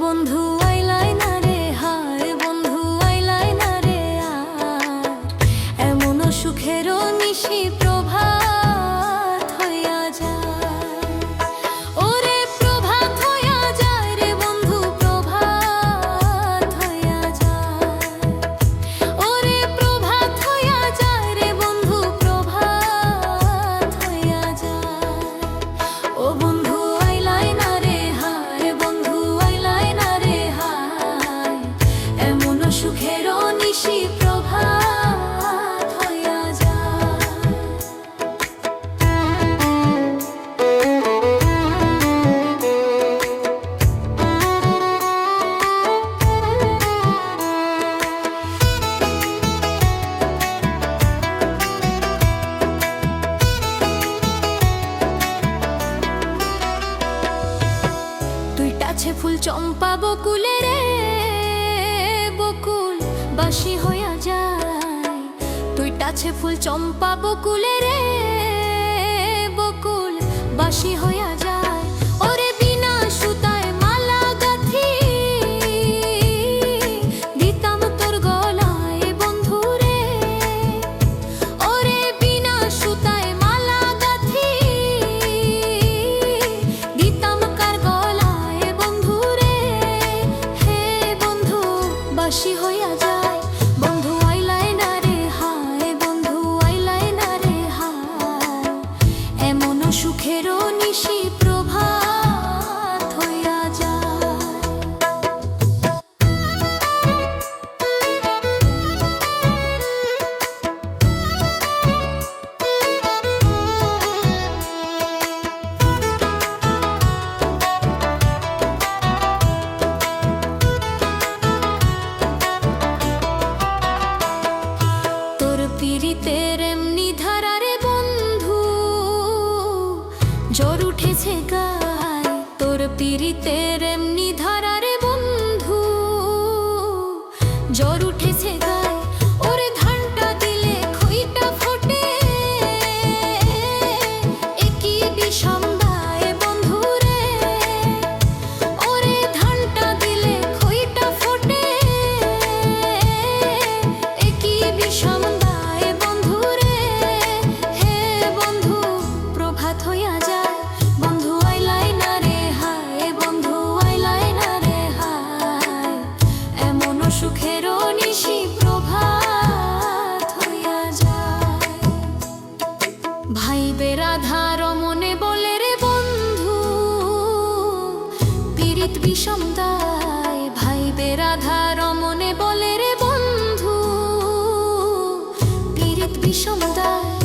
বন্ধু আইলাই না রে, হায় বন্ধু আইলাই না রে, এমন সুখেরও নিশি প্রভাত হইয়া যায়। ওরে প্রভাত হইয়া যায় রে বন্ধু, প্রভাত হইয়া যায়। ওরে প্রভাত হইয়া যায় রে বন্ধু, প্রভাত হইয়া যায়। ও বন্ধু আইলাই না রে, হায় বন্ধু আইলাই না রে, হায় এমন সুখেরও নিশি প্রভাত হইয়া যায়। দুইটাছে ফুল চম্পা বকুলে রে, বকুল বাসি হইয়া যায়। দুইটাছে ফুল চম্পা বকুলে রে, বকুল বাসি হইয়া যায়। ওরে বিনা সুতায় মালা গাঁথি দিতাম তোর গলায় বন্ধু রে। ওরে বিনা সুতায় মালা গাঁথি দিতাম কার গলায় বন্ধু রে। হে বন্ধু বাসি হইয়া যায়, বন্ধু আইলাই না রে, হায় বন্ধু আইলাই না রে, হায় এমন সুখেরও নিশি প্রভাত হইয়া যায়। তোর পিরিতের এমনি ধারা রে বন্ধু, জ্বর উঠেছে গায়। তোর পিরিতের এমনি ধারা রে বন্ধু, জ্বর উঠেছে গায়। ওরে ধানটা দিলে খইটা ফোটে, একই বিষম দায় বন্ধু রে। ওরে ধানটা দিলে খইটা ফোটে, একই বিষম দায় বন্ধু রে। হে বন্ধু প্রভাত হইয়া যায়, বন্ধু আইলাই না রে, হায় বন্ধু আইলাই না রে, হায় এমন সুখেরও নিশি প্রভাত হইয়া যায়। ভাই বেরাধা রমনে বলে রে বন্ধু, পীড়িত বিষম দায়। ভাই বেরাধা রমনে বলে রে বন্ধু, পীড়িত বিষম দায়।